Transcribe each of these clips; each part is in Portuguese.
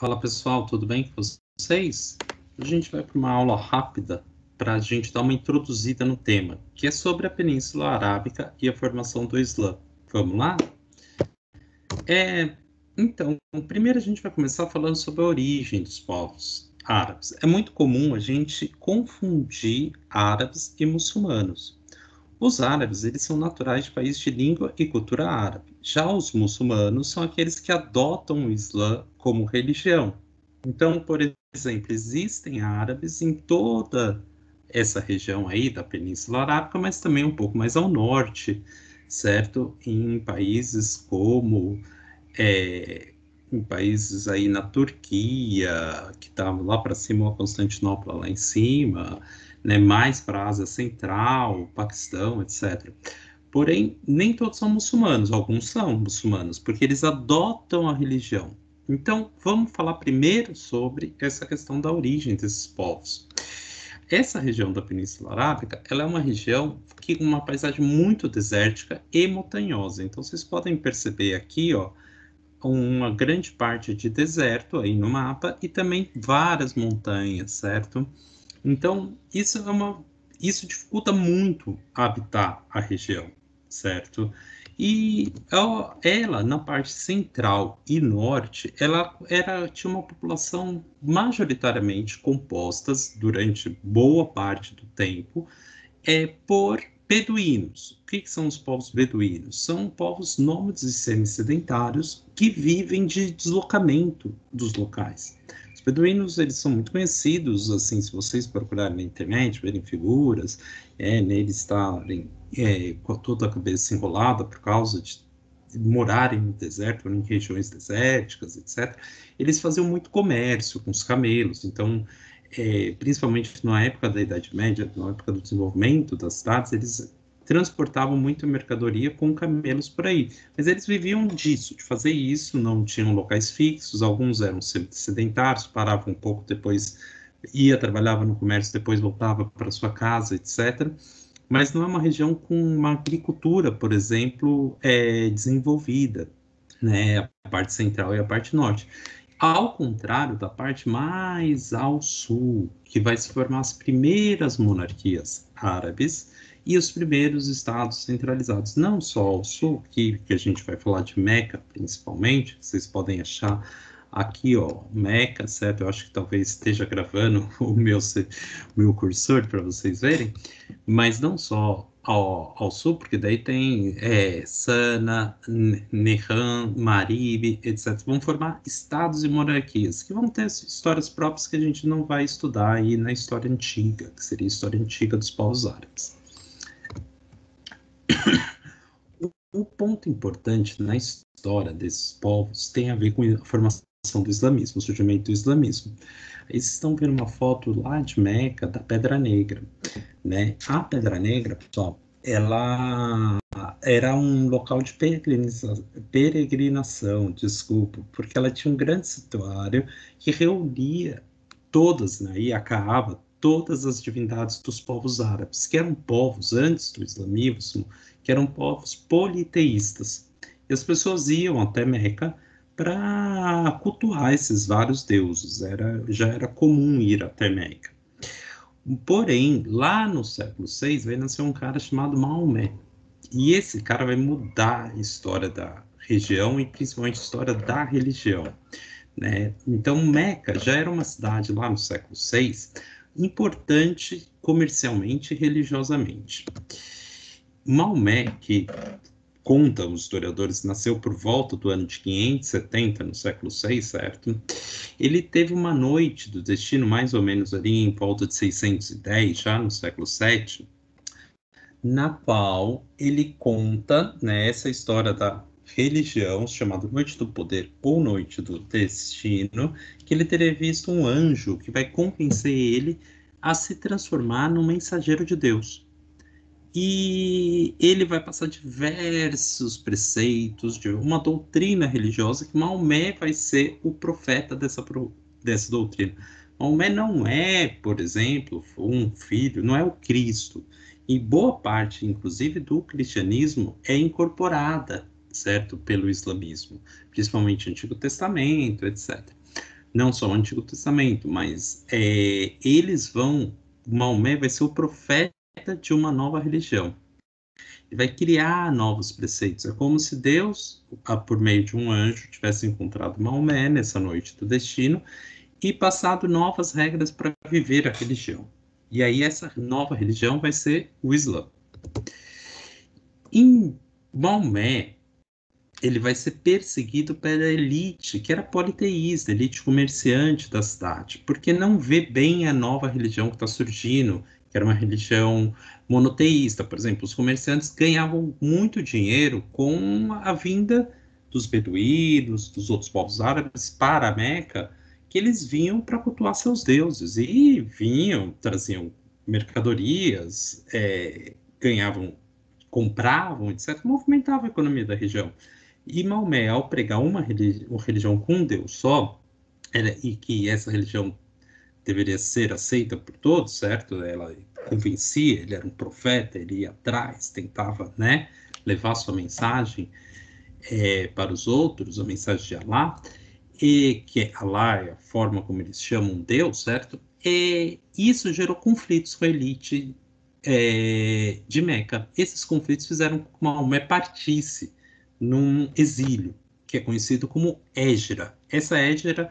Fala pessoal, tudo bem com vocês? A gente vai para uma aula rápida para a gente dar uma introduzida no tema, que é sobre a Península Arábica e a formação do Islã. Vamos lá? Então, primeiro a gente vai começar falando sobre a origem dos povos árabes. É muito comum a gente confundir árabes e muçulmanos. Os árabes, eles são naturais de países de língua e cultura árabe. Já os muçulmanos são aqueles que adotam o Islã como religião. Então, por exemplo, existem árabes em toda essa região aí da Península Arábica, mas também um pouco mais ao norte, certo? Em países como em países aí na Turquia, que estavam lá para cima, Constantinopla lá em cima, né, mais para a Ásia Central, Paquistão, etc. Porém, nem todos são muçulmanos, alguns são muçulmanos, porque eles adotam a religião. Então, vamos falar primeiro sobre essa questão da origem desses povos. Essa região da Península Arábica, ela é uma região que com uma paisagem muito desértica e montanhosa. Então, vocês podem perceber aqui, ó, uma grande parte de deserto aí no mapa e também várias montanhas, certo? Então, isso dificulta muito habitar a região, certo? E ela, na parte central e norte, tinha uma população majoritariamente compostas durante boa parte do tempo por beduínos. O que são os povos beduínos? São povos nômades e semi-sedentários que vivem de deslocamento dos locais. Os beduínos, eles são muito conhecidos, assim, se vocês procurarem na internet, verem figuras, neles estarem com toda a cabeça enrolada por causa de morarem no deserto, em regiões desérticas, etc., eles faziam muito comércio com os camelos. Então, principalmente na época da Idade Média, na época do desenvolvimento das cidades, eles transportavam muita mercadoria com camelos por aí. Mas eles viviam disso, de fazer isso, não tinham locais fixos, alguns eram sedentários, paravam um pouco, depois trabalhava no comércio, depois voltava para sua casa, etc. Mas não é uma região com uma agricultura, por exemplo, desenvolvida, né? A parte central e a parte norte. Ao contrário da parte mais ao sul, que vai se formar as primeiras monarquias árabes e os primeiros estados centralizados, não só ao sul, que a gente vai falar de Meca principalmente, vocês podem achar aqui, ó, Meca, certo? Eu acho que talvez esteja gravando o meu cursor para vocês verem, mas não só ao sul, porque daí tem Sana, Nehan, Marib, etc. Vão formar estados e monarquias, que vão ter histórias próprias que a gente não vai estudar aí na história antiga, que seria a história antiga dos povos árabes. O ponto importante na história desses povos tem a ver com a formação do islamismo, o surgimento do islamismo. Vocês estão vendo uma foto lá de Meca, da Pedra Negra, né? A Pedra Negra, pessoal, ela era um local de peregrinação, desculpa, porque ela tinha um grande santuário que reunia todas, né, e acabava todas as divindades dos povos árabes, que eram povos antes do islamismo, que eram povos politeístas. E as pessoas iam até Meca para cultuar esses vários deuses. Já era comum ir até Meca. Porém, lá no século VI, vai nascer um cara chamado Maomé. E esse cara vai mudar a história da região e principalmente a história da religião, né? Então, Meca já era uma cidade lá no século VI importante comercialmente e religiosamente. Maomé, que contam os historiadores, nasceu por volta do ano de 570, no século VI, certo? Ele teve uma noite do destino, mais ou menos ali em volta de 610, já no século VII, na qual ele conta, né, essa história da religião, chamada Noite do Poder ou Noite do Destino, que ele teria visto um anjo que vai convencer ele a se transformar num mensageiro de Deus. E ele vai passar diversos preceitos de uma doutrina religiosa que Maomé vai ser o profeta dessa doutrina. Maomé não é, por exemplo, um filho, não é o Cristo. E boa parte, inclusive, do cristianismo é incorporada, certo, pelo islamismo, principalmente o Antigo Testamento, etc. não só o Antigo Testamento, mas Maomé vai ser o profeta de uma nova religião. Ele vai criar novos preceitos. É como se Deus, por meio de um anjo, tivesse encontrado Maomé nessa noite do destino e passado novas regras para viver a religião. E aí essa nova religião vai ser o Islã. Em Maomé, ele vai ser perseguido pela elite, que era politeísta, elite comerciante da cidade, porque não vê bem a nova religião que está surgindo, que era uma religião monoteísta. Por exemplo, os comerciantes ganhavam muito dinheiro com a vinda dos beduínos, dos outros povos árabes para a Meca, que eles vinham para cultuar seus deuses, e vinham, traziam mercadorias, ganhavam, compravam, etc., movimentavam a economia da região. E Maomé, ao pregar uma religião com um Deus só, e que essa religião deveria ser aceita por todos, certo? Ela convencia, ele era um profeta, ele ia atrás, tentava, né, levar sua mensagem para os outros, a mensagem de Alá, e que Alá é a forma como eles chamam Deus, certo? E isso gerou conflitos com a elite de Meca. Esses conflitos fizeram com que Maomé partisse num exílio, que é conhecido como Égira. Essa Égira,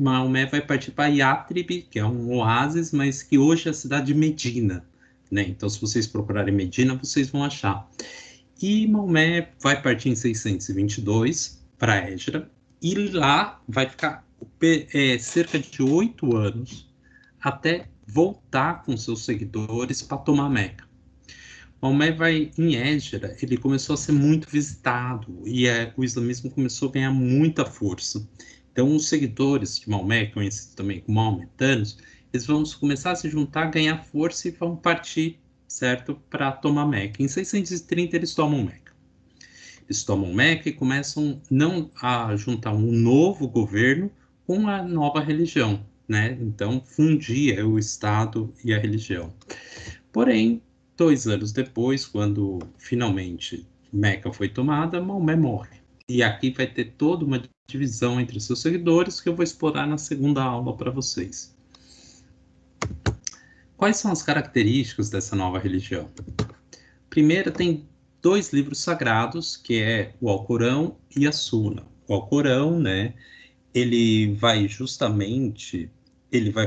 Maomé vai partir para Yatrib, que é um oásis, mas que hoje é a cidade de Medina, né? Então, se vocês procurarem Medina, vocês vão achar. E Maomé vai partir em 622 para Égira, e lá vai ficar cerca de 8 anos até voltar com seus seguidores para tomar Meca. Maomé vai em Égira, ele começou a ser muito visitado e o islamismo começou a ganhar muita força. Então, os seguidores de Maomé, conhecidos também como maometanos, eles vão começar a se juntar, ganhar força e vão partir, certo, para tomar Meca. Em 630 eles tomam Meca. Eles tomam Meca e começam não a juntar um novo governo com a nova religião, né? Então, fundia o Estado e a religião. Porém, 2 anos depois, quando finalmente Meca foi tomada, Maomé morre. E aqui vai ter toda uma divisão entre seus seguidores que eu vou explorar na segunda aula para vocês. Quais são as características dessa nova religião? Primeiro, tem 2 livros sagrados, que é o Alcorão e a Suna. O Alcorão, né, ele vai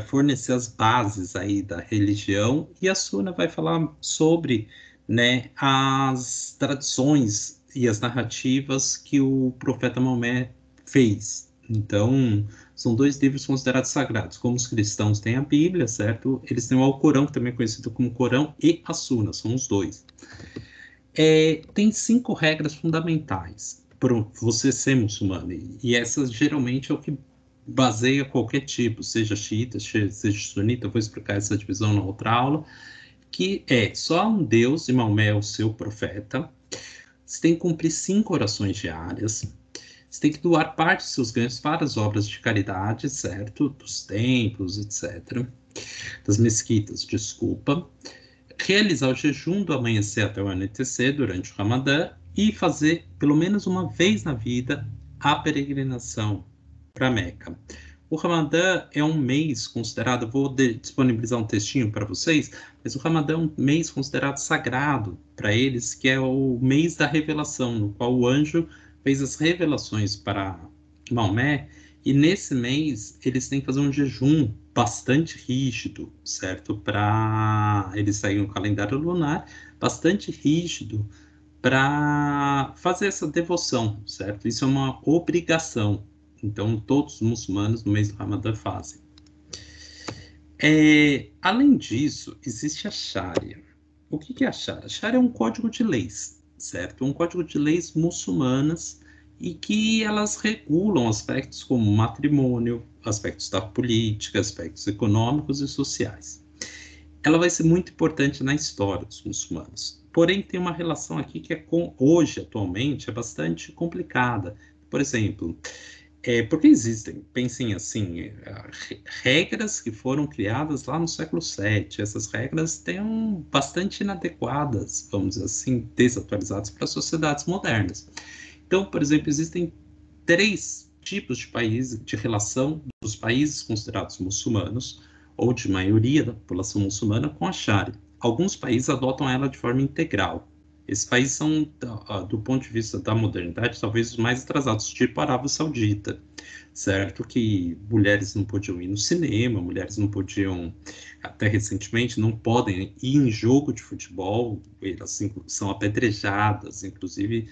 fornecer as bases aí da religião, e a Suna vai falar sobre, né, as tradições e as narrativas que o profeta Maomé fez. Então, são 2 livros considerados sagrados. Como os cristãos têm a Bíblia, certo? Eles têm o Alcorão, que também é conhecido como Corão, e a Suna, são os 2. Tem 5 regras fundamentais para você ser muçulmano, e essas geralmente é o que baseia qualquer tipo, seja xiita, seja sunita. Eu vou explicar essa divisão na outra aula, que é só há um Deus e Maomé é o seu profeta. Você tem que cumprir 5 orações diárias. Você tem que doar parte dos seus ganhos para as obras de caridade, certo? Dos templos, etc. Das mesquitas, desculpa. Realizar o jejum do amanhecer até o anoitecer durante o Ramadã e fazer, pelo menos uma vez na vida, a peregrinação para Meca. O Ramadã é um mês considerado, vou disponibilizar um textinho para vocês, mas o Ramadã é um mês considerado sagrado para eles, que é o mês da revelação, no qual o anjo fez as revelações para Maomé, e nesse mês eles têm que fazer um jejum bastante rígido, certo? Para eles seguem o calendário lunar, bastante rígido, para fazer essa devoção, certo? Isso é uma obrigação. Então, todos os muçulmanos no mês do Ramadã fazem. Além disso, existe a Sharia. O que é a Sharia? A Sharia é um código de leis, certo? Um código de leis muçulmanas, e que elas regulam aspectos como matrimônio, aspectos da política, aspectos econômicos e sociais. Ela vai ser muito importante na história dos muçulmanos. Porém, tem uma relação aqui que hoje, atualmente, é bastante complicada. Por exemplo, porque existem, pensem assim, regras que foram criadas lá no século VII. Essas regras estão bastante inadequadas, vamos dizer assim, desatualizadas para as sociedades modernas. Então, por exemplo, existem 3 tipos de países, de relação dos países considerados muçulmanos, ou de maioria da população muçulmana, com a Sharia. Alguns países adotam ela de forma integral. Esses países são, do ponto de vista da modernidade, talvez os mais atrasados, tipo a Arábia Saudita, certo? Que mulheres não podiam ir no cinema, mulheres não podiam, até recentemente, não podem ir em jogo de futebol, elas são apedrejadas, inclusive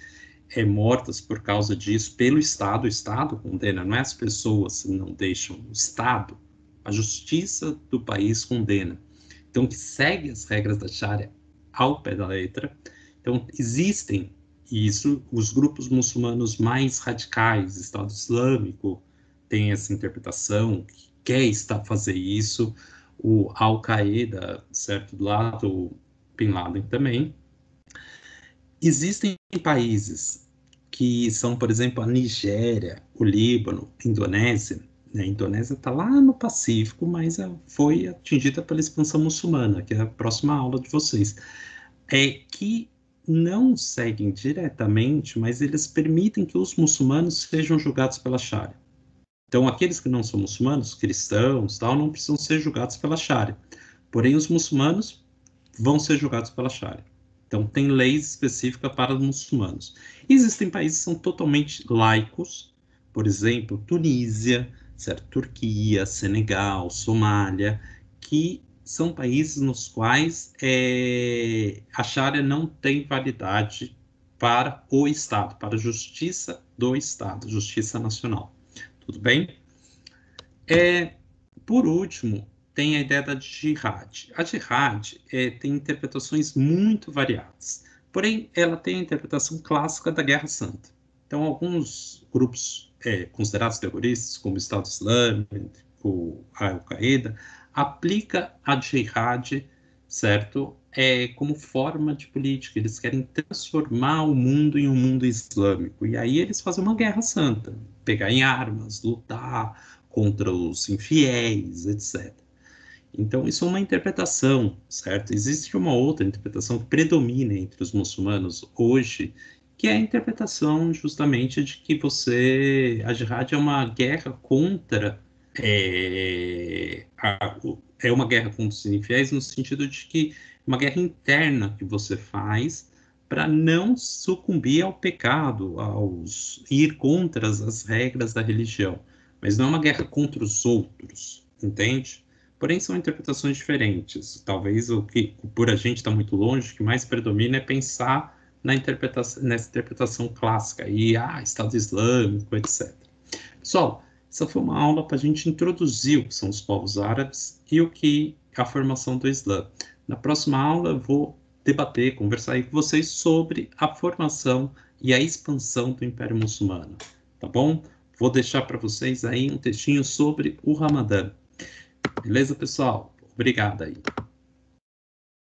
mortas por causa disso pelo Estado. O Estado condena, não é as pessoas que não deixam, o Estado, a justiça do país condena. Então, que segue as regras da Sharia ao pé da letra. Então, existem isso, os grupos muçulmanos mais radicais, Estado Islâmico, tem essa interpretação, que quer fazer isso, o Al-Qaeda, certo, do lado, o Bin Laden também. Existem países que são, por exemplo, a Nigéria, o Líbano, a Indonésia. A Indonésia está lá no Pacífico, mas foi atingida pela expansão muçulmana, que é a próxima aula de vocês. Que não seguem diretamente, mas eles permitem que os muçulmanos sejam julgados pela Sharia. Então, aqueles que não são muçulmanos, cristãos, tal, não precisam ser julgados pela Sharia. Porém, os muçulmanos vão ser julgados pela Sharia. Então, tem leis específicas para os muçulmanos. Existem países que são totalmente laicos, por exemplo, Tunísia, certo? Turquia, Senegal, Somália, que são países nos quais a Sharia não tem validade para o Estado, para a justiça do Estado, justiça nacional. Tudo bem? Por último, tem a ideia da jihad. A jihad tem interpretações muito variadas, porém, ela tem a interpretação clássica da Guerra Santa. Então, alguns grupos considerados terroristas, como o Estado Islâmico, a Al-Qaeda, aplica a jihad, certo? Como forma de política. Eles querem transformar o mundo em um mundo islâmico. E aí eles fazem uma guerra santa, pegar em armas, lutar contra os infiéis, etc. Então, isso é uma interpretação, certo? Existe uma outra interpretação que predomina entre os muçulmanos hoje, que é a interpretação justamente de que a jihad é uma guerra contra uma guerra contra os infiéis, no sentido de que é uma guerra interna que você faz para não sucumbir ao pecado, ir contra as regras da religião. Mas não é uma guerra contra os outros, entende? Porém, são interpretações diferentes. Talvez o que, por a gente estar muito longe, o que mais predomina é pensar nessa interpretação clássica, Estado Islâmico, etc. Pessoal, essa foi uma aula para a gente introduzir o que são os povos árabes e a formação do Islã. Na próxima aula, eu vou conversar aí com vocês sobre a formação e a expansão do Império Muçulmano, tá bom? Vou deixar para vocês aí um textinho sobre o Ramadã. Beleza, pessoal? Obrigado aí.